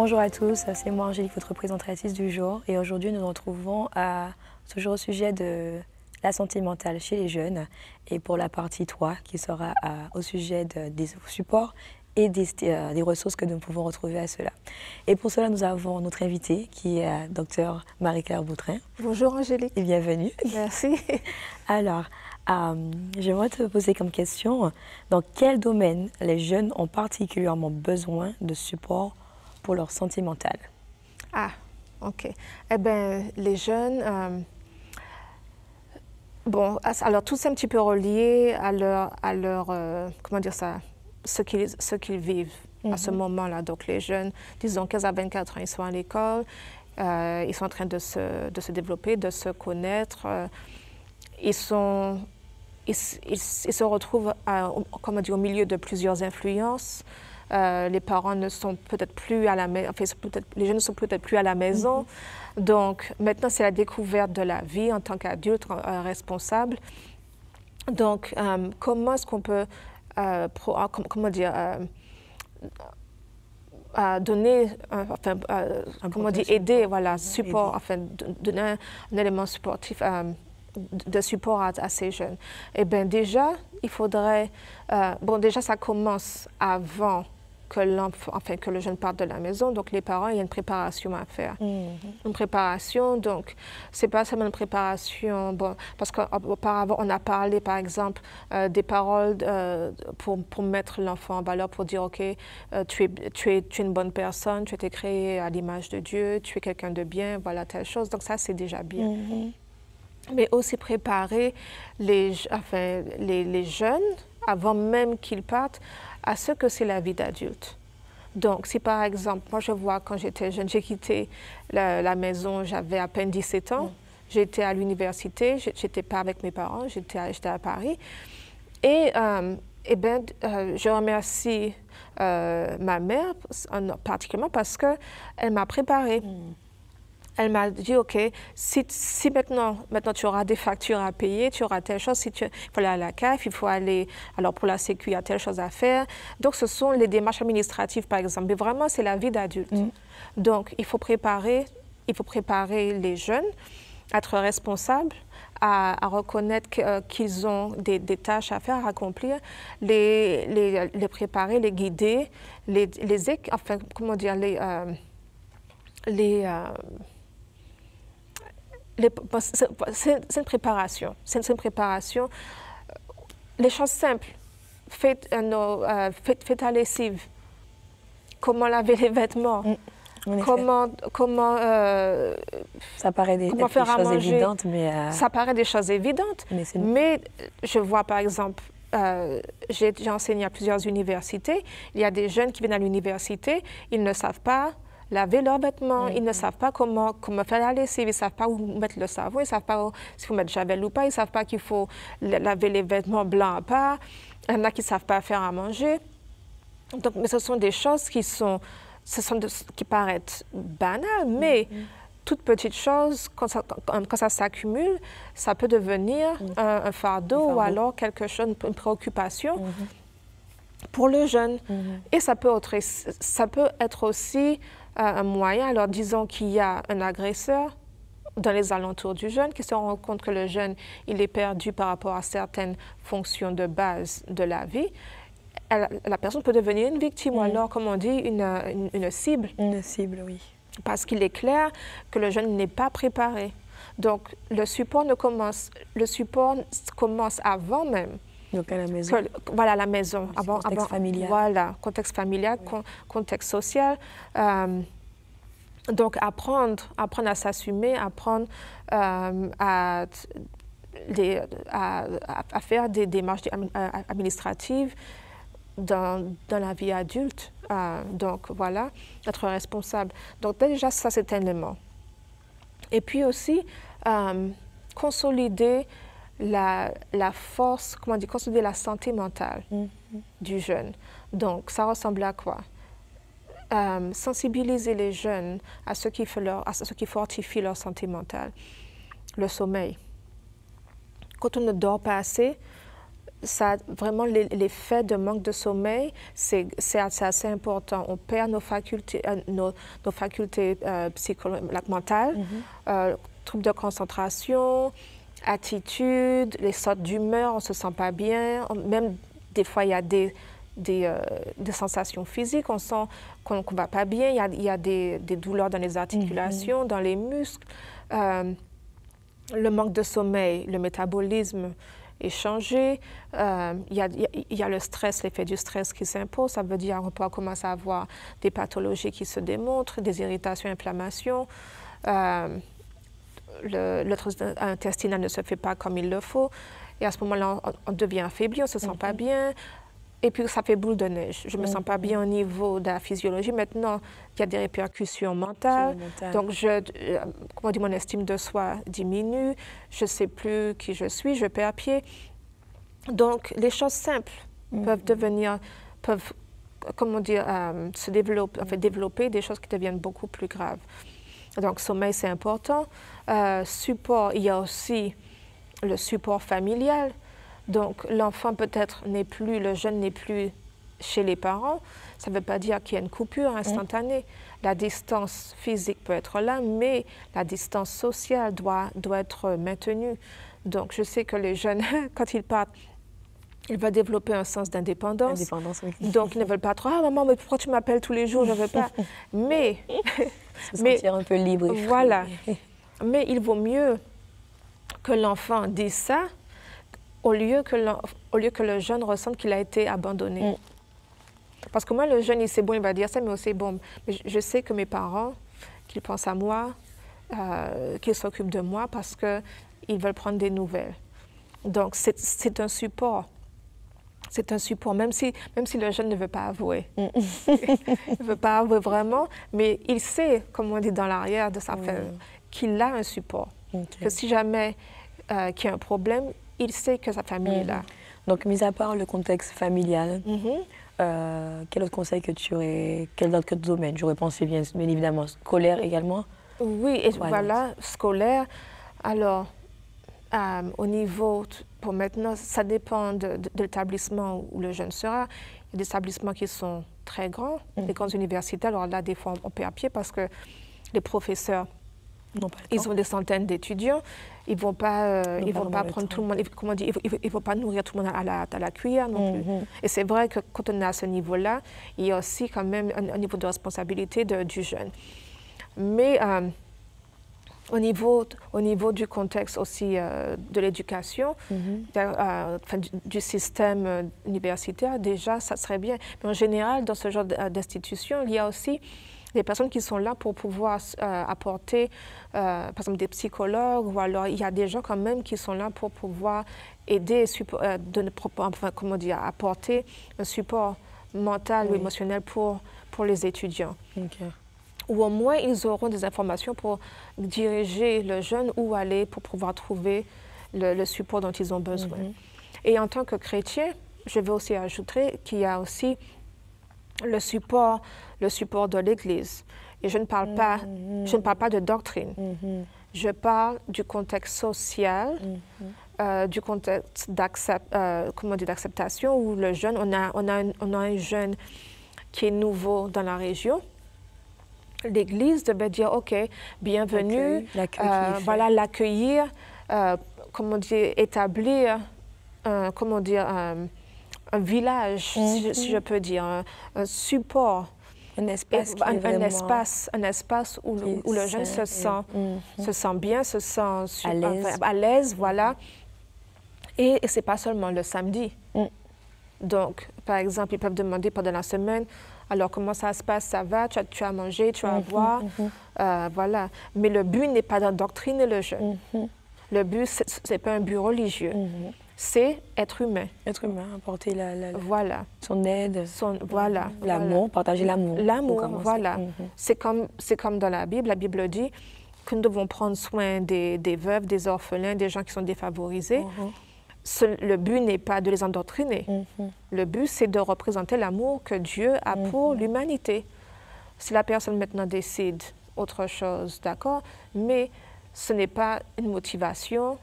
Bonjour à tous, c'est moi Angélique, votre présentatrice du jour. Et aujourd'hui, nous nous retrouvons toujours au sujet de la santé mentale chez les jeunes. Et pour la partie 3, qui sera au sujet des supports et des ressources que nous pouvons retrouver à cela. Et pour cela, nous avons notre invitée qui est Dr Marie-Claire Boutrin. Bonjour Angélique. Et bienvenue. Merci. Alors, j'aimerais te poser comme question, dans quel domaine les jeunes ont particulièrement besoin de support pour leur santé mentale? Ah, ok. Eh bien, les jeunes, bon, alors tout c'est un petit peu relié à leur comment dire ça, ce qu'ils vivent à ce moment-là. Donc les jeunes, disons 15 à 24 ans, ils sont à l'école, ils sont en train de se développer, de se connaître. Ils se retrouvent comment dire, au milieu de plusieurs influences. Les parents ne sont peut-être plus à la maison, enfin, les jeunes ne sont peut-être plus à la maison. Donc maintenant, c'est la découverte de la vie en tant qu'adulte responsable. Donc, comment est-ce qu'on peut, comment dire, donner, enfin, comment dire, aider, voilà, support, enfin, donner un élément supportif, de support à ces jeunes. Eh bien, déjà, il faudrait, bon, déjà, ça commence avant que le jeune parte de la maison. Donc, les parents, il y a une préparation à faire. Une préparation, donc, c'est pas seulement une préparation, bon, parce qu'auparavant, on a parlé, par exemple, des paroles pour mettre l'enfant en valeur, pour dire, OK, tu es une bonne personne, tu as été créé à l'image de Dieu, tu es quelqu'un de bien, voilà, telle chose. Donc, ça, c'est déjà bien. Mais aussi préparer les jeunes, avant même qu'ils partent, à ce que c'est la vie d'adulte. Donc, si par exemple, moi je vois quand j'étais jeune, j'ai quitté la maison, j'avais à peine 17 ans, j'étais à l'université, j'étais pas avec mes parents, j'étais à Paris. Et eh bien, je remercie ma mère, particulièrement parce qu'elle m'a préparée. Elle m'a dit, OK, si maintenant tu auras des factures à payer, tu auras telle chose, il faut aller à la CAF, il faut aller, alors pour la Sécu, il y a telle chose à faire. Donc, ce sont les démarches administratives, par exemple. Mais vraiment, c'est la vie d'adulte. Donc, il faut préparer les jeunes à être responsables, à reconnaître qu'ils ont des tâches à faire, à accomplir, les préparer, les guider, enfin, comment dire, c'est une préparation. C'est une préparation. Les choses simples. Faites ta lessive. Comment laver les vêtements. Comment ça paraît des choses évidentes, mais... Ça paraît des choses évidentes. Mais je vois, par exemple, j'ai enseigné à plusieurs universités. Il y a des jeunes qui viennent à l'université, ils ne savent pas laver leurs vêtements, ils ne savent pas comment faire la lessive, ils ne savent pas où mettre le savon, ils ne savent pas s'il faut mettre javel ou pas, ils ne savent pas qu'il faut laver les vêtements blancs à part, il y en a qui ne savent pas faire à manger. Donc, mais ce sont des choses qui paraissent banales, mais toute petite chose, quand ça s'accumule, ça peut devenir un fardeau ou alors quelque chose, une préoccupation pour le jeune. Et ça peut être aussi un moyen, alors disons qu'il y a un agresseur dans les alentours du jeune qui se rend compte que le jeune, il est perdu par rapport à certaines fonctions de base de la vie. La personne peut devenir une victime ou alors, comme on dit, une cible. Une cible, oui. Parce qu'il est clair que le jeune n'est pas préparé. Donc, le support commence avant même. Donc à la maison. Voilà, à la maison. Contexte familial. Voilà, contexte familial, contexte social. Donc, apprendre à s'assumer, apprendre à faire des démarches administratives dans la vie adulte. Donc, voilà, être responsable. Donc, déjà, ça, c'est un élément. Et puis aussi, consolider la force, comment dire, consolider la santé mentale du jeune. Donc, ça ressemble à quoi? Sensibiliser les jeunes à ce qui fortifie leur santé mentale. Le sommeil. Quand on ne dort pas assez, ça, vraiment, l'effet de manque de sommeil, c'est assez important. On perd nos facultés, nos facultés mentales, troubles de concentration, attitude, les sortes d'humeur, on ne se sent pas bien. Même des fois, il y a des sensations physiques, on sent qu'on ne va pas bien, il y a des douleurs dans les articulations, dans les muscles. Le manque de sommeil, le métabolisme est changé. Il y a le stress, l'effet du stress qui s'impose. Ça veut dire qu'on peut commencer à avoir des pathologies qui se démontrent, des irritations, inflammations. Le tracé intestinal ne se fait pas comme il le faut. Et à ce moment-là, on devient affaibli, on ne se sent pas bien. Et puis, ça fait boule de neige. Je ne me sens pas bien au niveau de la physiologie. Maintenant, il y a des répercussions mentales. Donc, comment dire, mon estime de soi diminue. Je ne sais plus qui je suis, je perds pied. Donc, les choses simples peuvent comment dire, se développer des choses qui deviennent beaucoup plus graves. Donc, sommeil, c'est important. Support, il y a aussi le support familial. Donc, l'enfant peut-être le jeune n'est plus chez les parents. Ça ne veut pas dire qu'il y a une coupure instantanée. La distance physique peut être là, mais la distance sociale doit être maintenue. Donc, je sais que les jeunes, quand ils partent, ils veulent développer un sens d'indépendance. Donc, ils ne veulent pas trop « Ah, maman, mais pourquoi tu m'appelles tous les jours? Je ne veux pas. » Mais... se sentir un peu libre. Voilà. Mais il vaut mieux que l'enfant dise ça au lieu que le jeune ressente qu'il a été abandonné. Parce que moi, le jeune, il sait bon, il va dire ça, mais aussi bon, mais je sais que mes parents, qu'ils pensent à moi, qu'ils s'occupent de moi parce qu'ils veulent prendre des nouvelles. Donc, c'est un support. C'est un support, même si le jeune ne veut pas avouer. Il ne veut pas avouer vraiment, mais il sait, comme on dit dans l'arrière de sa famille, qu'il a un support. Que si jamais qu'il y a un problème, il sait que sa famille est là. Donc, mis à part le contexte familial, quel autre conseil que tu aurais, quel autre domaine? J'aurais pensé bien évidemment scolaire également. Oui, et voilà scolaire. Alors, au niveau, pour maintenant, ça dépend de l'établissement où le jeune sera. Il y a des établissements qui sont très grands, des grandes universités. Alors là, des fois, on perd pied parce que les professeurs, ils ont des centaines d'étudiants. Ils ne vont pas, prendre tout le monde, comment dire, il ne faut pas nourrir tout le monde à la cuillère non plus. Et c'est vrai que quand on est à ce niveau-là, il y a aussi quand même un niveau de responsabilité du jeune. Mais au niveau du contexte aussi de l'éducation, du système universitaire, déjà, ça serait bien. Mais en général, dans ce genre d'institution, il y a aussi des personnes qui sont là pour pouvoir apporter, par exemple, des psychologues, ou alors il y a des gens quand même qui sont là pour pouvoir aider, apporter un support mental ou émotionnel pour les étudiants. Ou au moins, ils auront des informations pour diriger le jeune où aller pour pouvoir trouver le support dont ils ont besoin. Et en tant que chrétien, je vais aussi ajouter qu'il y a aussi le support de l'Église. Et je ne parle pas de doctrine. Je parle du contexte social, du contexte d'acceptation où le jeune, on a un jeune qui est nouveau dans la région. L'Église devait dire, OK, bienvenue, l'accueillir, établir, un village, si je peux dire, un support, un espace où le jeune se sent bien, se sent à l'aise, voilà. Et ce n'est pas seulement le samedi. Donc, par exemple, ils peuvent demander pendant la semaine, alors comment ça se passe, ça va, tu as mangé, tu as à boire, voilà. Mais le but n'est pas d'endoctriner le jeune. Le but, ce n'est pas un but religieux. C'est être humain. Être humain, apporter son aide, l'amour, partager l'amour. L'amour, voilà. C'est comme dans la Bible dit que nous devons prendre soin des veuves, des orphelins, des gens qui sont défavorisés. Le but n'est pas de les endoctriner. Le but, c'est de représenter l'amour que Dieu a pour l'humanité. Si la personne maintenant décide autre chose, d'accord, mais ce n'est pas une motivation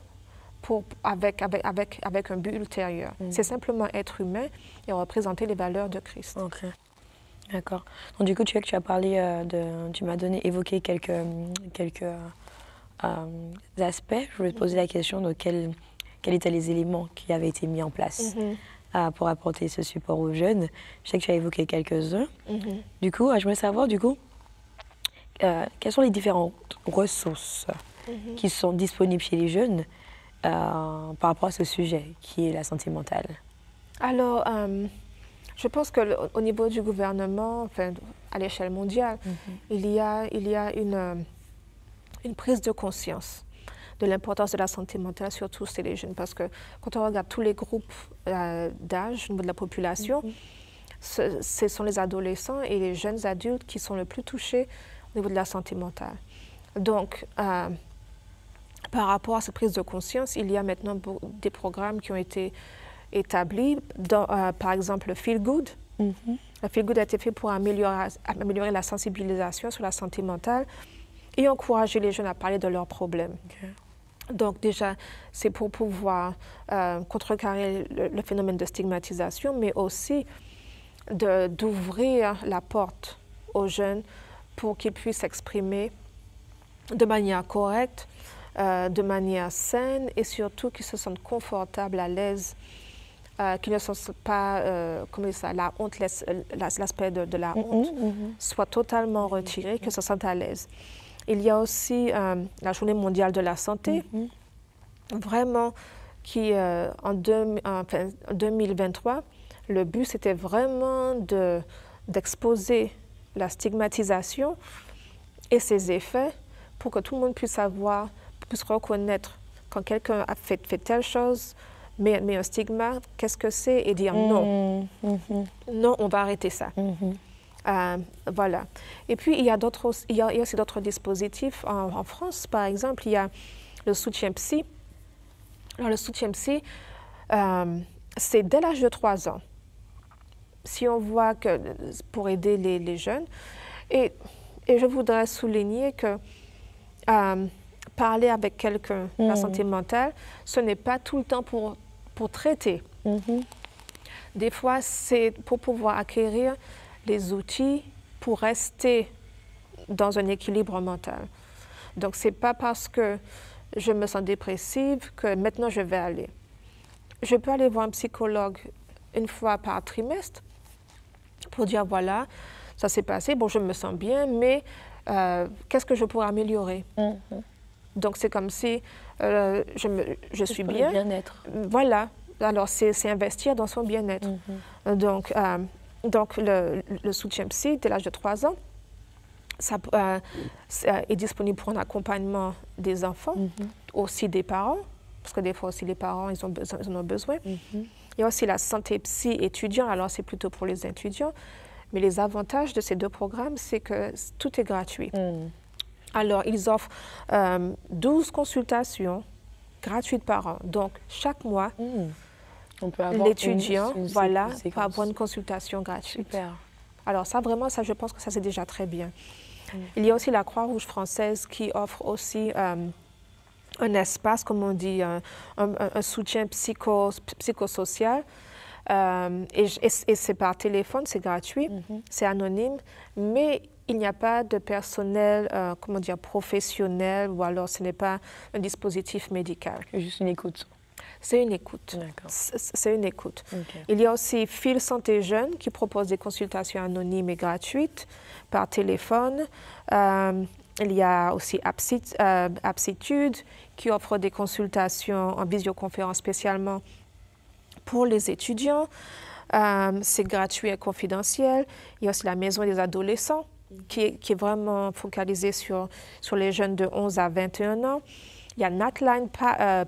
avec un but ultérieur. C'est simplement être humain et représenter les valeurs de Christ. Ok, d'accord. Donc du coup, tu as parlé tu m'as évoqué quelques aspects. Je voulais te poser la question de quels étaient les éléments qui avaient été mis en place pour apporter ce support aux jeunes. Je sais que tu as évoqué quelques-uns. Du coup, je voulais savoir, quelles sont les différentes ressources qui sont disponibles chez les jeunes par rapport à ce sujet qui est la santé mentale? Alors, je pense qu'au niveau du gouvernement, enfin, à l'échelle mondiale, il y a une prise de conscience de l'importance de la santé mentale, surtout chez les jeunes, parce que quand on regarde tous les groupes d'âge au niveau de la population, ce sont les adolescents et les jeunes adultes qui sont le plus touchés au niveau de la santé mentale. Donc, par rapport à cette prise de conscience, il y a maintenant des programmes qui ont été établis, par exemple le Feel Good. Le Feel Good a été fait pour améliorer la sensibilisation sur la santé mentale et encourager les jeunes à parler de leurs problèmes. Donc déjà, c'est pour pouvoir contrecarrer le phénomène de stigmatisation, mais aussi d'ouvrir la porte aux jeunes pour qu'ils puissent s'exprimer de manière correcte, de manière saine et surtout qu'ils se sentent confortables, à l'aise, qu'ils ne sentent pas, la honte, l'aspect de la honte soit totalement retiré, qu'ils se sentent à l'aise. Il y a aussi la Journée mondiale de la santé, vraiment, qui en 2023, le but c'était vraiment d'exposer la stigmatisation et ses effets pour que tout le monde puisse savoir, puisse reconnaître quand quelqu'un a fait telle chose, mais un stigma, qu'est-ce que c'est, et dire non. Non, on va arrêter ça. Voilà. Et puis, il y a aussi d'autres dispositifs. En France, par exemple, il y a le soutien psy. Alors, le soutien psy, c'est dès l'âge de 3 ans. Si on voit que pour aider les jeunes, et je voudrais souligner que parler avec quelqu'un de la santé mentale, ce n'est pas tout le temps pour traiter. Des fois, c'est pour pouvoir acquérir les outils pour rester dans un équilibre mental. Donc, ce n'est pas parce que je me sens dépressive que maintenant je vais aller. Je peux aller voir un psychologue une fois par trimestre pour dire, voilà, ça s'est passé, bon, je me sens bien, mais qu'est-ce que je pourrais améliorer? Donc, c'est comme si je suis bien. Le bien-être. Voilà. Alors, c'est investir dans son bien-être. Donc, le soutien psy, dès l'âge de 3 ans, ça est disponible pour un accompagnement des enfants, aussi des parents, parce que des fois aussi les parents, ils en ont besoin. Il y a aussi la santé psy étudiant, alors c'est plutôt pour les étudiants. Mais les avantages de ces deux programmes, c'est que tout est gratuit. Alors, ils offrent 12 consultations gratuites par an. Donc, chaque mois, l'étudiant va avoir une consultation gratuite. Super. Alors, ça, vraiment, ça, je pense que ça, c'est déjà très bien. Il y a aussi la Croix-Rouge française qui offre aussi un espace, comme on dit, un soutien psychosocial. Et c'est par téléphone, c'est gratuit, c'est anonyme, mais il n'y a pas de personnel, professionnel, ou alors ce n'est pas un dispositif médical. C'est juste une écoute. C'est une écoute. C'est une écoute. Il y a aussi Fil Santé Jeune qui propose des consultations anonymes et gratuites par téléphone. Il y a aussi Aptitude qui offre des consultations en visioconférence spécialement pour les étudiants. C'est gratuit et confidentiel. Il y a aussi la Maison des adolescents qui est vraiment focalisée sur les jeunes de 11 à 21 ans. Il y a Natline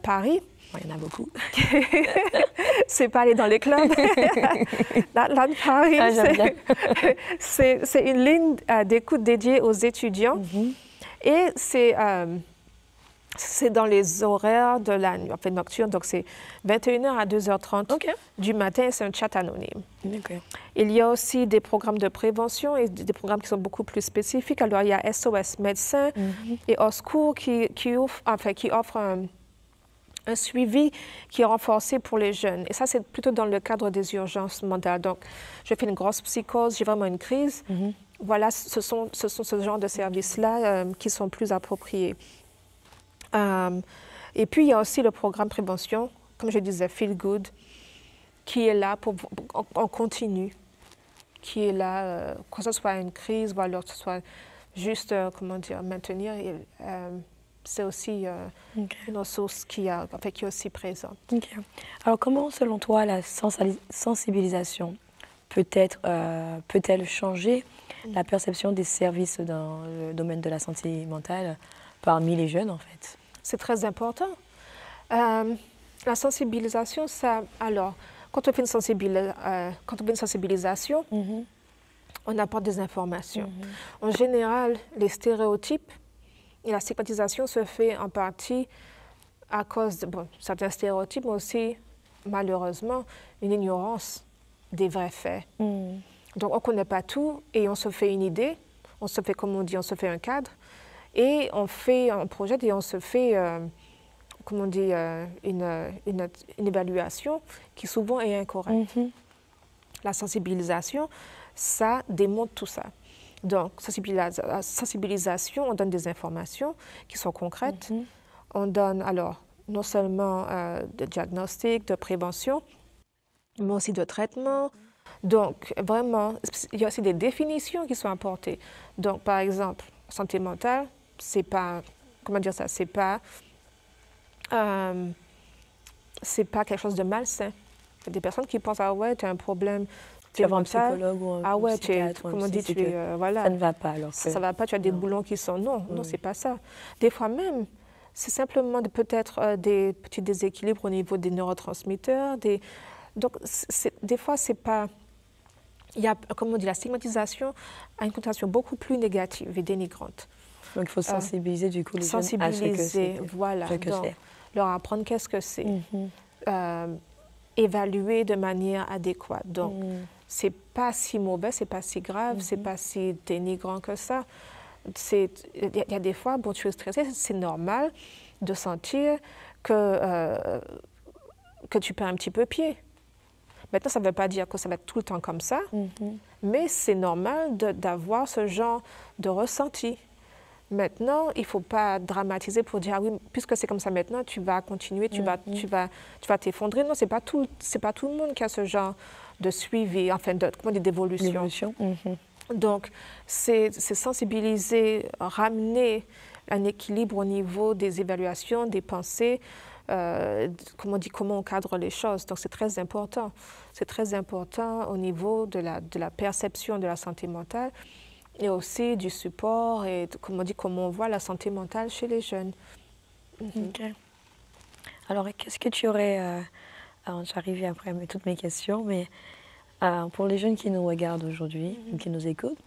Paris. Il y en a beaucoup. C'est pas aller dans les clubs. Natline Paris, c'est une ligne d'écoute dédiée aux étudiants. Et c'est dans les horaires de la nuit, nocturne, donc c'est 21h à 2h30 du matin, c'est un chat anonyme. Il y a aussi des programmes de prévention et des programmes qui sont beaucoup plus spécifiques. Alors, il y a SOS Médecins et Oscours qui offrent un suivi qui est renforcé pour les jeunes. Et ça, c'est plutôt dans le cadre des urgences mentales. Donc, je fais une grosse psychose, j'ai vraiment une crise. Voilà, ce sont ce genre de services-là qui sont plus appropriés. Et puis, il y a aussi le programme prévention, comme je disais, Feel Good, qui est là en continu, qui est là, que ce soit une crise ou alors que ce soit juste, comment dire, maintenir. C'est aussi une ressource qui est aussi présente. Alors, comment, selon toi, la sensibilisation peut-elle changer la perception des services dans le domaine de la santé mentale parmi les jeunes, en fait? C'est très important. La sensibilisation, ça... Alors, quand on fait une sensibilisation, on apporte des informations. En général, les stéréotypes et la stigmatisation se fait en partie à cause de certains stéréotypes, mais aussi, malheureusement, une ignorance des vrais faits. Donc, on ne connaît pas tout et on se fait une idée, on se fait, comme on dit, on se fait un cadre et on fait un projet et on se fait, comme on dit, une évaluation qui souvent est incorrecte. La sensibilisation, ça démontre tout ça. Donc, sensibilisation, on donne des informations qui sont concrètes. On donne alors non seulement de diagnostic, de prévention, mais aussi de traitement. Donc, vraiment, il y a aussi des définitions qui sont apportées. Donc, par exemple, santé mentale, c'est pas, comment dire ça, c'est pas quelque chose de malsain. Il y a des personnes qui pensent, ah ouais, tu as un problème. Tu vas voir un psychologue ou un psychiatre, comment dit, voilà. Ça ne va pas alors. Ça ne va pas, tu as des boulons qui sont... Non, non, c'est pas ça. Des fois même, c'est simplement peut-être des petits déséquilibres au niveau des neurotransmetteurs. Donc, des fois, c'est pas... Il y a, comme on dit, la stigmatisation a une connotation beaucoup plus négative et dénigrante. Donc, il faut sensibiliser du coup les jeunes à ce que c'est. Voilà. Donc, leur apprendre qu'est-ce que c'est. Évaluer de manière adéquate. Donc, c'est pas si mauvais, c'est pas si grave, c'est pas si dénigrant que ça. Il y a des fois, bon, tu es stressé, c'est normal de sentir que tu perds un petit peu pied. Maintenant, ça ne veut pas dire que ça va être tout le temps comme ça, mais c'est normal d'avoir ce genre de ressenti. Maintenant, il ne faut pas dramatiser pour dire, ah oui, puisque c'est comme ça maintenant, tu vas continuer, tu vas t'effondrer. Non, ce n'est pas tout le monde qui a ce genre de suivi, enfin, d'évolution. Donc, c'est sensibiliser, ramener un équilibre au niveau des évaluations, des pensées, comment on cadre les choses. Donc, c'est très important. C'est très important au niveau de la perception de la santé mentale et aussi du support et, comment on voit la santé mentale chez les jeunes. Alors, qu'est-ce que tu aurais... j'arrive après à toutes mes questions, mais pour les jeunes qui nous regardent aujourd'hui, qui nous écoutent,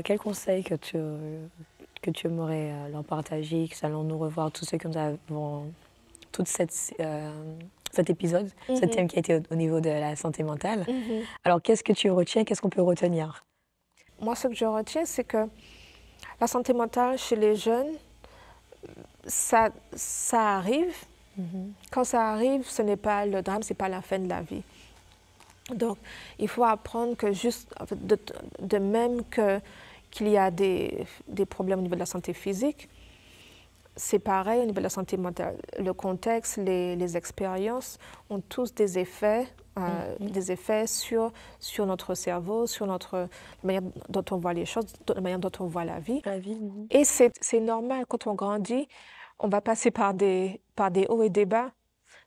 quel conseil que tu aimerais leur partager, que nous allons nous revoir tous ceux que nous avons... tout cet épisode, ce thème qui a été au niveau de la santé mentale. Alors, qu'est-ce que tu retiens? Qu'est-ce qu'on peut retenir? Moi, ce que je retiens, c'est que la santé mentale chez les jeunes, ça arrive. Quand ça arrive, ce n'est pas le drame, ce n'est pas la fin de la vie. Donc, il faut apprendre que juste, de même qu'il y a des problèmes au niveau de la santé physique, c'est pareil au niveau de la santé mentale. Le contexte, les expériences ont tous des effets sur notre cerveau, sur la manière dont on voit les choses, la manière dont on voit la vie. Et c'est normal, quand on grandit, on va passer par des hauts et des bas.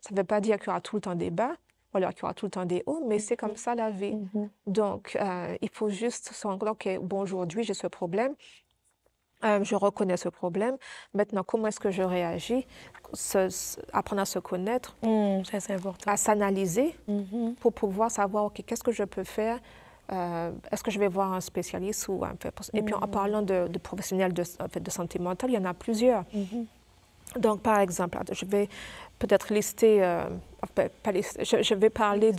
Ça ne veut pas dire qu'il y aura tout le temps des bas, ou alors qu'il y aura tout le temps des hauts, mais c'est comme ça la vie. Donc, il faut juste se rendre compte que, bon, aujourd'hui, j'ai ce problème. Je reconnais ce problème. Maintenant, comment est-ce que je réagis? Apprendre à se connaître, ça c'est important. À s'analyser pour pouvoir savoir, OK, qu'est-ce que je peux faire? Est-ce que je vais voir un spécialiste ou un... Et puis, en parlant de professionnels de santé mentale, il y en a plusieurs. Donc, par exemple, je vais peut-être lister... je vais parler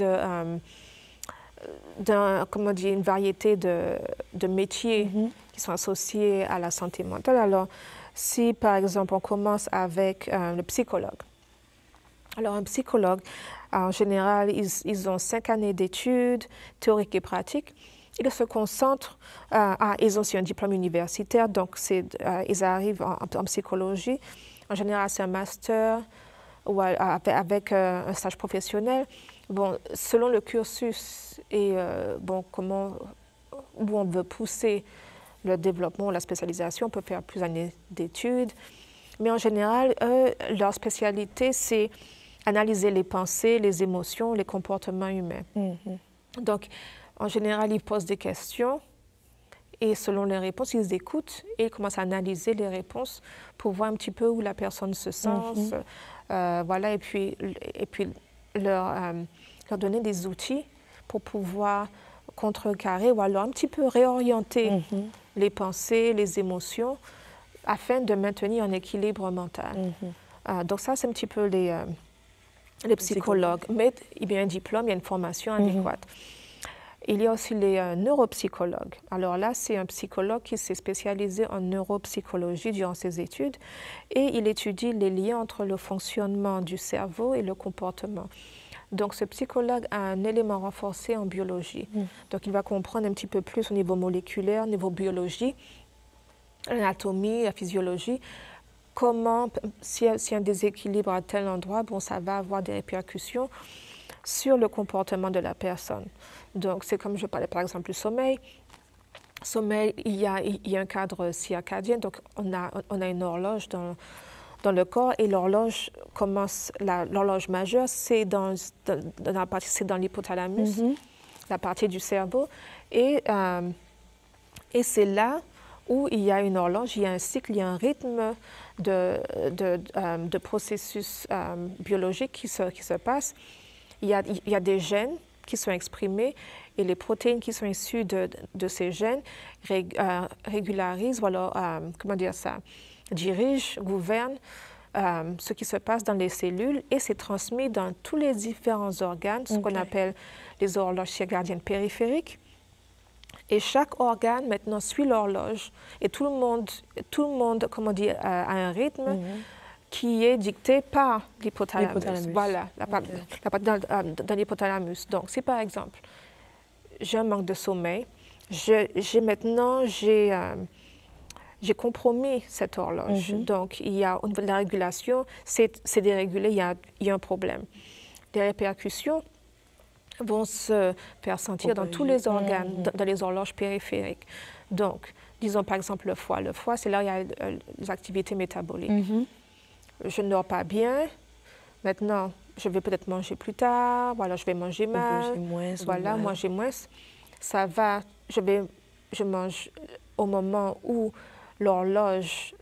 une variété de métiers qui sont associés à la santé mentale. Alors, si, par exemple, on commence avec le psychologue. Alors, un psychologue, en général, ils ont 5 années d'études théoriques et pratiques. Ils se concentrent, ils ont aussi un diplôme universitaire, donc ils arrivent en psychologie. En général, c'est un master ou avec un stage professionnel. Bon, selon le cursus et où on veut pousser le développement, la spécialisation, on peut faire plusieurs années d'études. Mais en général, leur spécialité, c'est analyser les pensées, les émotions, les comportements humains. Donc, en général, ils posent des questions et selon les réponses, ils écoutent et ils commencent à analyser les réponses pour voir un petit peu où la personne se sent. Voilà, et puis leur donner des outils pour pouvoir contrecarrer ou alors un petit peu réorienter les pensées, les émotions afin de maintenir un équilibre mental. Donc ça, c'est un petit peu les psychologues. Mais il y a un diplôme, il y a une formation adéquate. Il y a aussi les neuropsychologues. Alors là, c'est un psychologue qui s'est spécialisé en neuropsychologie durant ses études et il étudie les liens entre le fonctionnement du cerveau et le comportement. Donc, ce psychologue a un élément renforcé en biologie. Donc, il va comprendre un petit peu plus au niveau moléculaire, au niveau biologie, l'anatomie, la physiologie, comment, s'il y a un déséquilibre à tel endroit, bon, ça va avoir des répercussions sur le comportement de la personne. Donc, c'est comme je parlais par exemple du sommeil. Sommeil, il y a un cadre circadien, donc on a une horloge dans le corps et l'horloge commence, l'horloge majeure, c'est dans l'hypothalamus, la partie du cerveau, et c'est là où il y a une horloge, il y a un cycle, il y a un rythme de processus biologiques qui se passe. Il y a des gènes qui sont exprimés et les protéines qui sont issues de ces gènes régularisent, ou alors, dirigent, gouvernent ce qui se passe dans les cellules et c'est transmis dans tous les différents organes, ce qu'on appelle les horloges circadiennes périphériques. Et chaque organe maintenant suit l'horloge et tout le monde, a un rythme qui est dicté par l'hypothalamus. Voilà, la partie dans l'hypothalamus. Donc, si par exemple, j'ai un manque de sommeil, j'ai compromis cette horloge. Donc, il y a au niveau de la régulation, c'est dérégulé, il y a un problème. Les répercussions vont se faire sentir dans tous les organes, dans les horloges périphériques. Donc, disons par exemple le foie. Le foie, c'est là où il y a les activités métaboliques. Je ne dors pas bien. Maintenant, je vais peut-être manger plus tard. Voilà, je vais manger mal. Manger moins. Ça va, je mange au moment où l'horloge,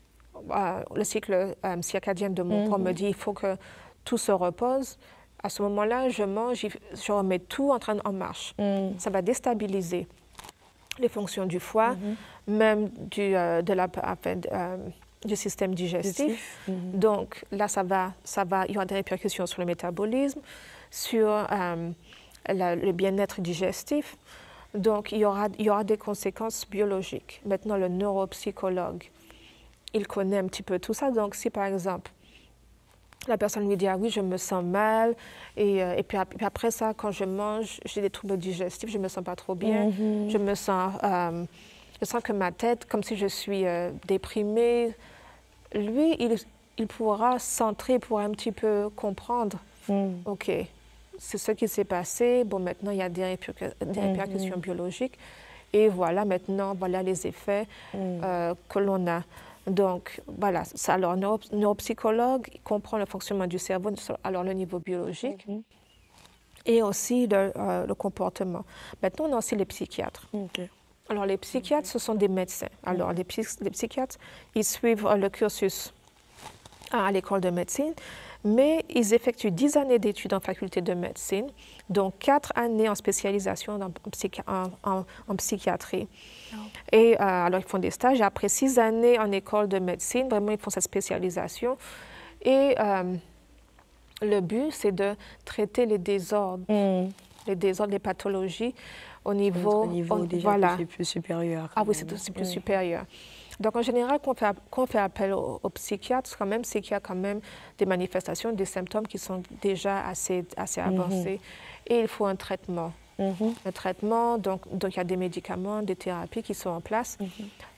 le cycle circadien de mon corps me dit il faut que tout se repose. À ce moment-là, je mange, je remets tout en marche. Ça va déstabiliser les fonctions du foie, même du système digestif. Donc là, il y aura des répercussions sur le métabolisme, sur le bien-être digestif. Donc il y aura des conséquences biologiques. Maintenant, le neuropsychologue, il connaît un petit peu tout ça. Donc si par exemple, la personne lui dit « Ah oui, je me sens mal » et puis après ça, quand je mange, j'ai des troubles digestifs, je ne me sens pas trop bien, je sens que ma tête, comme si je suis déprimée. Lui, il pourra centrer, pour un petit peu comprendre. OK, c'est ce qui s'est passé. Bon, maintenant, il y a des répercussions biologiques. Et voilà, maintenant, voilà les effets que l'on a. Donc, voilà. Alors, neuropsychologue comprend le fonctionnement du cerveau, alors le niveau biologique, et aussi le comportement. Maintenant, on a aussi les psychiatres. Alors, les psychiatres, ce sont des médecins. Alors, les psychiatres, ils suivent le cursus à l'école de médecine, mais ils effectuent 10 années d'études en faculté de médecine, dont 4 années en spécialisation en psychiatrie. Et alors, ils font des stages. Et après 6 années en école de médecine, vraiment, ils font cette spécialisation. Et le but, c'est de traiter les désordres, les pathologies au niveau déjà plus supérieur. Ah oui, c'est aussi plus supérieur. Donc, en général, quand on fait appel au psychiatre, quand même, c'est qu'il y a quand même des manifestations, des symptômes qui sont déjà assez avancés. Et il faut un traitement. Un traitement, donc il y a des médicaments, des thérapies qui sont en place,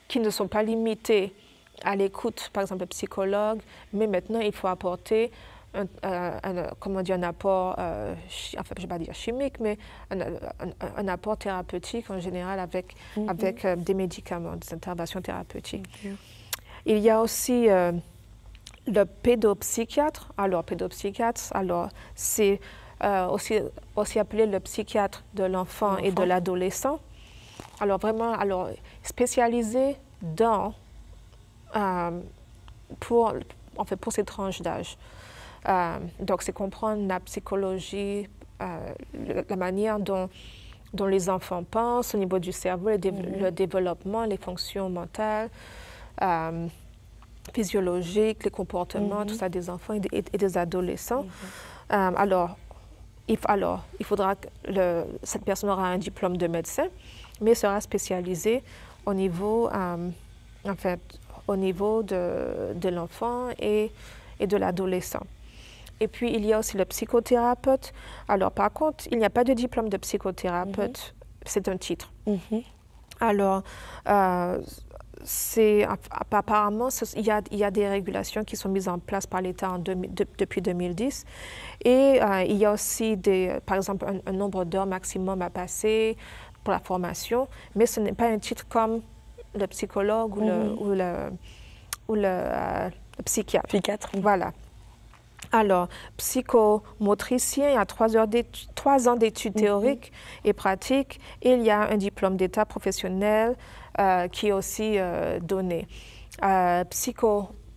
qui ne sont pas limités à l'écoute, par exemple, psychologue, mais maintenant, il faut apporter un apport, enfin, je ne vais pas dire chimique, mais un apport thérapeutique en général avec des médicaments, des interventions thérapeutiques. Il y a aussi le pédopsychiatre. Alors, c'est aussi appelé le psychiatre de l'enfant et de l'adolescent. Alors, vraiment, spécialisé pour ces tranches d'âge. Donc, c'est comprendre la psychologie, la manière dont les enfants pensent au niveau du cerveau, le développement, les fonctions mentales, physiologiques, les comportements, tout ça des enfants et des adolescents. Alors, il faudra que cette personne aura un diplôme de médecin, mais sera spécialisée au niveau, au niveau de l'enfant et de l'adolescent. Et puis, il y a aussi le psychothérapeute. Alors, par contre, il n'y a pas de diplôme de psychothérapeute, c'est un titre. Alors, apparemment, il y a des régulations qui sont mises en place par l'État depuis 2010. Et il y a aussi, par exemple, un nombre d'heures maximum à passer pour la formation, mais ce n'est pas un titre comme le psychologue ou le psychiatre. Voilà. Alors, psychomotricien, il y a 3 ans d'études théoriques et pratiques, et il y a un diplôme d'état professionnel qui est aussi donné.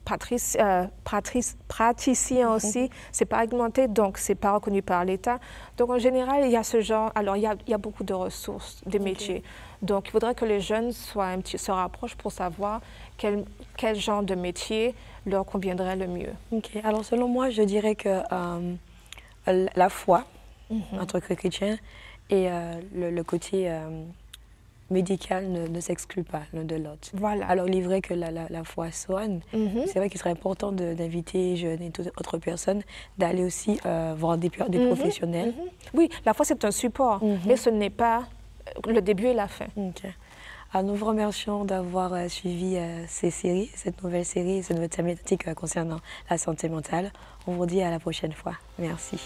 Praticien aussi, c'est pas réglementé, donc c'est pas reconnu par l'État. Donc en général, il y a ce genre, alors il y a beaucoup de ressources, des métiers. Donc il faudrait que les jeunes se rapprochent pour savoir quel genre de métier leur conviendrait le mieux. Alors selon moi, je dirais que la foi, en tant que chrétien, et le côté médical ne s'exclut pas l'un de l'autre. Voilà. Alors il est vrai que la foi soigne. C'est vrai qu'il serait important d'inviter les jeunes et toute autre personne d'aller aussi voir des professionnels. Oui, la foi c'est un support, mais ce n'est pas le début et la fin. Alors, nous vous remercions d'avoir suivi cette nouvelle série, cette nouvelle thématique concernant la santé mentale. On vous dit à la prochaine fois. Merci.